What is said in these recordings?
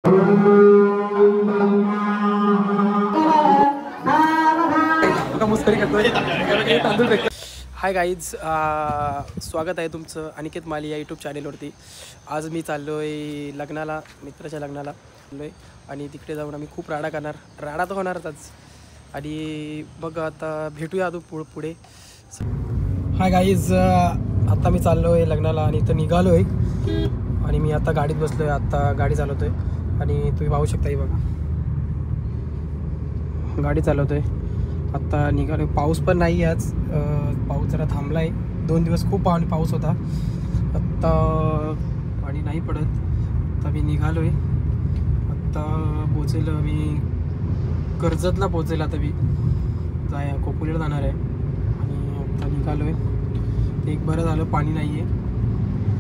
Hi guys, स्वागत आहे तुमचं अनिकेत माली या यूट्यूब चॅनेलवरती. आज मी चाललो आहे लग्नाला, मित्राच्या लग्नाला चाललो आहे आणि तिकडे जाऊन आम्ही खूप राडा करणार. राडा तर होणारच आज. आणि बघ आता भेटूया अजून पुढे. हाय गाईज, आता मी चाललो आहे लग्नाला आणि इथं निघालो आहे आणि मी आता गाडीत बसलो आहे. आता गाडी चालवतो आहे आणि तुम्ही पाहू शकता. बघा गाडी चालवतो आहे. आत्ता निघालो. पाऊस पण नाही आज, पाऊस जरा थांबला आहे. 2 दिवस खूप पाऊस होता. आत्ता पाणी नाही पडत. आता मी निघालो आहे. आत्ता पोचेल मी कर्जतला पोचेल. आता मी खोपोलीला जाणार आहे आणि आत्ता निघालो आहे. ते एक बरं झालं पाणी नाही आहे.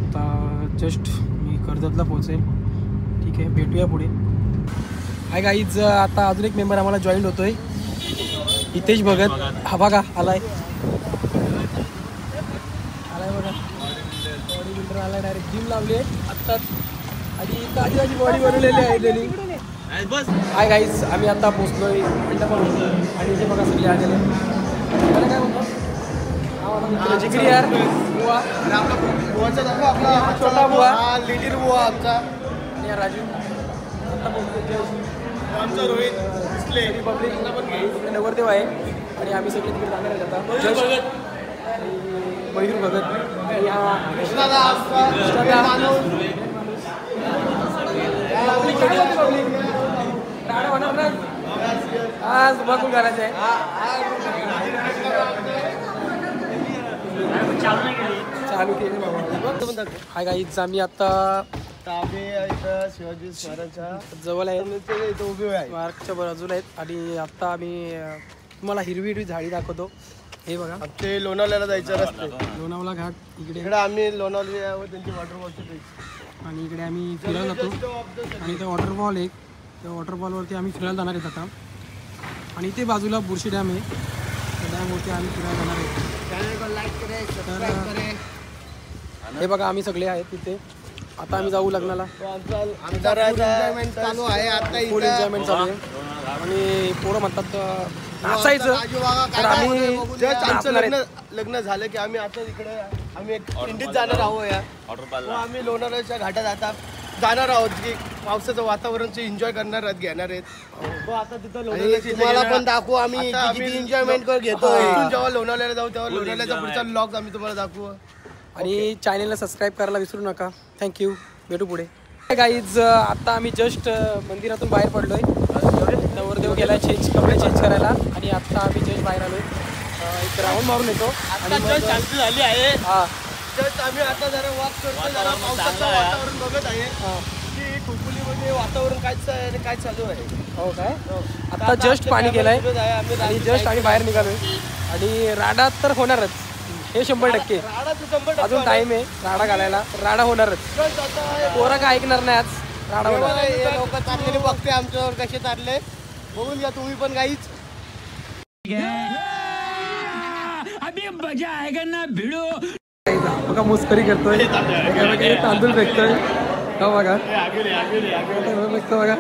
आता जस्ट मी कर्जतला पोचेल. ठीक आहे, भेटूया पुढे. हाय गाईज, आता अजून एक मेंबर आम्हाला जॉईन होतो आहे, हितेश भगत. हा बघा आलाय बघा, बॉडी बिल्डर आलाय. डायरेक्ट जिम लावली आहे आत्ताच आणि ताजी बॉडी बनवलेली आहे त्यांनी. हाय गाईज, आम्ही आता पोचलोय मंडपावर आणि इथे बघा सगळे आलेले. मला काय म्हणतो जिगरी यार बुवा, आपला छोटा बुवा, लिटिल बुवा आमचा आणि राजू. आता पोचतो आमचा रोहित पब्लिक नवरदेव आहे आणि आम्ही सगळे तिकडे जाणार आहेत. आता मयूर भगत आज बघून करायचं आहे. चालू केली बाबा. हाय गाईज, आम्ही आता शिवाजी स्मारकाच्या जवळ आहे, स्मारकच्या बाजूला आहेत आणि आता आम्ही तुम्हाला हिरवी झाडी दाखवतो. हे बघा, ते लोणावळ्याला जायचं रस्ते, लोणावळा घाट. इकडे आम्ही लोणावळ्यावर त्यांची वॉटरफॉलची आणि इकडे आम्ही फिरायला जातो आणि इथे वॉटरफॉल आहे. त्या वॉटरफॉलवरती आम्ही फिरायला जाणार आहेत आता. आणि इथे बाजूला बुरशी डॅम आहे. त्या डॅमवरती आम्ही फिरायला जाणार आहे. हे बघा आम्ही सगळे आहेत तिथे. आता आम्ही जाऊ लग्नाला. एन्जॉयमेंट चालू आहे. आता फुल एन्जॉयमेंट चालू आहे आणि पोरं म्हणतात नाचायचं. तर आम्ही आमचं लग्न झालं की आम्ही आता इकडे आम्ही एक दिंडीत जाणार आहोत. या आम्ही लोणावळ्याच्या घाटात आता जाणार आहोत की पावसाचं वातावरणचे एन्जॉय करणार आहेत, घेणार आहेत. आता तिथं तुम्हाला पण दाखवू आम्ही किती एन्जॉयमेंट घेतो. जेव्हा लोणावळ्याला जाऊ तेव्हा लोणावळ्याचा पुढचा व्लॉग आम्ही तुम्हाला दाखवू. आणि चॅनलला सबस्क्राईब करायला विसरू नका. थँक्यू, भेटू पुढे. गाईज, आता आम्ही जस्ट मंदिरातून बाहेर पडलोय. नवरदेव गेला कपडे चेंज करायला आणि आता आम्ही जस्ट बाहेर आलोय. एक राऊंड मारून येतो आणि शांती झाली आहे. हा, जस्ट आम्ही आता जरा वॉक करतो, जरा पावसाचं वातावरण बघत आहे की खोपोलीमध्ये वातावरण काय चालू आहे. हो काय, आता जस्ट पाणी गेलाय आणि जस्ट आम्ही बाहेर निघालोय आणि राडा तर होणारच, हे 100%. अजून टाइम आहे राडा घालायला. राडा होणारच. पोरं काय ऐकणार नाही. आज राडा होणार. लोक चाललेले बघते आमच्यावर कसे चालले, बघून घ्या तुम्ही पण. काहीच मजा आहे का ना भिडो. बघा मुस्करी करतोय, तांदूळ फेकतोय. हो बघा फेकतो बघा.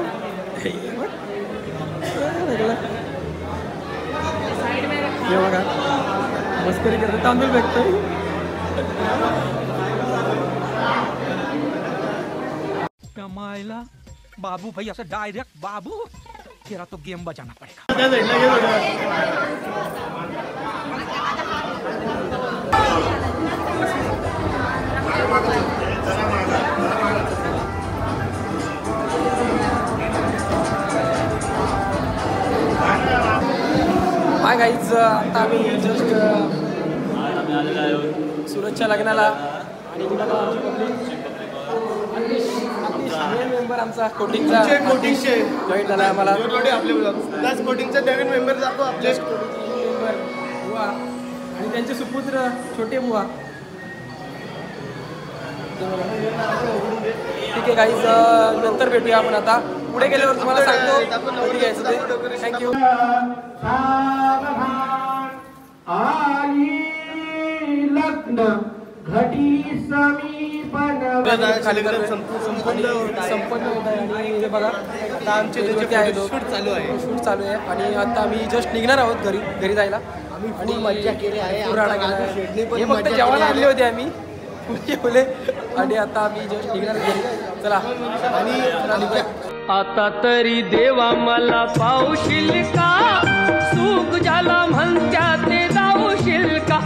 हे बघा मस्करी करतो, तांदूळ फेकतोय. कमायला बाबू भाई असं डायरेक्ट बाबू तेरा तो गेम बचाना पड़ेगा. हाय गाईज, आता आम्ही जस्ट सुरतच्या लग्नाला आणि मेंबर आमचा कोटिंगचा जॉईन झाला आम्हाला. त्याच कोटिंगचा नवीन मेंबर जातो आपले मेंबर बुवा आणि त्यांचे सुपुत्र छोटे बुवा. ठीक आहे गाईज, नंतर भेटूया आपण. आता पुढे गेल्यावर तुम्हाला सांगतो कधी घ्यायचं ते. थँक्यू. लग्न संपन्न होत आहे आणि हे बघा आता आमचे शूट चालू आहे आणि आता आम्ही जस्ट निघणार आहोत घरी जायला. आणि मज्जा केली आहे. हे फक्त जेवायला आणले होते आम्ही जेवले आणि आता आम्ही जस्ट निघणार घरी. चला आणि आता तरी देवा मला पावशील का, सुख ज्याला म्हणत्या ते जाऊशील का,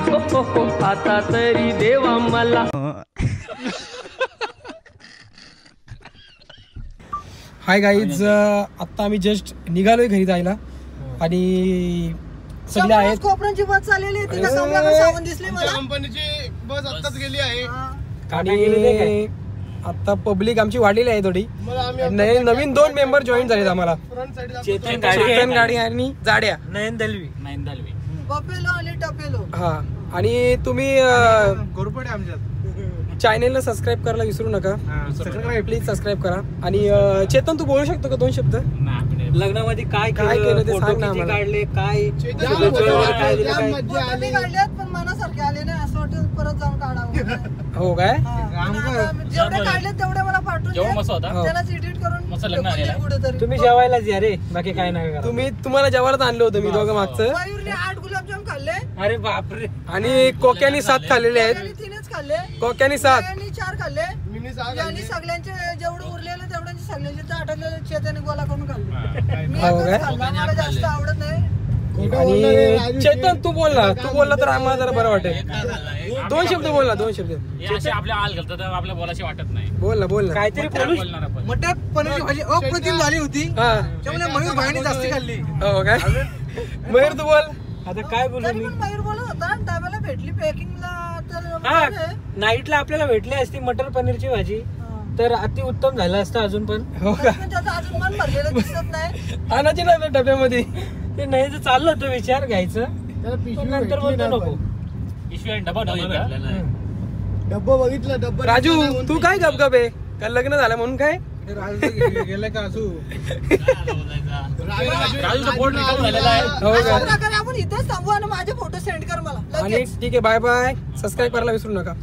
आता तरी देवा मला. हाय गाईज, आत्ता आम्ही जस्ट निघालोय घरी जायला आणि सगळे आहेत. कोपऱ्यांची बस चाललेली आहे, तिला सावंत दिसली मला. कंपनीची बस आत्ताच गेली आहे आणि आता पब्लिक आमची वाढलेली आहे थोडी. नवीन 2 मेंबर जॉईन झालेत आम्हाला. चेतन गाडी आणि जाड्या नयन दलवी. बपेलो आणि टपेलो. हा आणि तुम्ही घोरपडे आमच्यात चॅनेलला सबस्क्राईब करायला विसरू नका. प्लीज सबस्क्राईब करा. आणि चेतन तू बोलू शकतो का 2 शब्द? लग्नामध्ये काय केलं ते सांग ना किती आम्हाला. काढले, काय फोटो बी काढलेत पण मनासारखे आले नाही, असं वाटतं परत जाऊन काढावं. हो काय? जेवढे काढलेत तेवढे मला पाठवून द्या. त्यालाच एडिट करून कुठेतरी. तुम्ही जेवायलाच या रे, बाकी काय नाही. तुम्हाला जेवायला आणलं होतं मी दोघं मागचं. मयूरने 8 गुलाबजाम खाल्ले अरे बापरे. आणि कोक्यानी 7 खाल्लेले आहेत. 3च खाल्ले. कोक्यानी 7 आणि 4 खाल्ले. आणि सगळ्यांचे जेवढे उरलेले तेवढ्यांचे सगळ्यांचे आठवलेले चेतने गोला करून खाल्ले. मी एकच खाल्ला, मला जास्त आवडत नाही. आणि चेतन तू बोलला तर आम्हाला जरा बरं वाटेल. 2 शब्द बोलला. 2 शब्द आपल्या हाल घालतात, आपल्या बोलाशी वाटत नाही. बोल ना काहीतरी बोलणार आपण. मटर पनीरची भाजी अप्रतिम झाली होती. हा त्यामुळे मयूर भाईने जास्त खाल्ली. हो काय? मयूर तू बोल. आता काय बोलू तरी मी. पण मयूर बोलत होता डाब्याला भेटली पॅकिंगला तर हा बरं आहे. नाईटला आपल्याला भेटली असती मटर पनीरची भाजी तर अति उत्तम झालं असतं अजून पण. हो तरी पण त्याचं अजून मन भरलेलं दिसत नाही. आणायची ना डब्यामध्ये. ते नाही तर चाललं होतं विचार घ्यायचं, पण नंतर बोलतो नको. पिशवी डबा डब्बा बघितलं. डब्बा राजू तू काय गपगप आहे? काल लग्न झालं म्हणून काय? गेलं का असू राजूचा बोर्ड निकाल झालेला आहे. हो अशा काय? प्रकारे आपण इथेच थांबू आणि माझे फोटो सेंड कर मला आणि लगेच. ठीक आहे, बाय बाय. सबस्क्राईब करायला विसरू नका.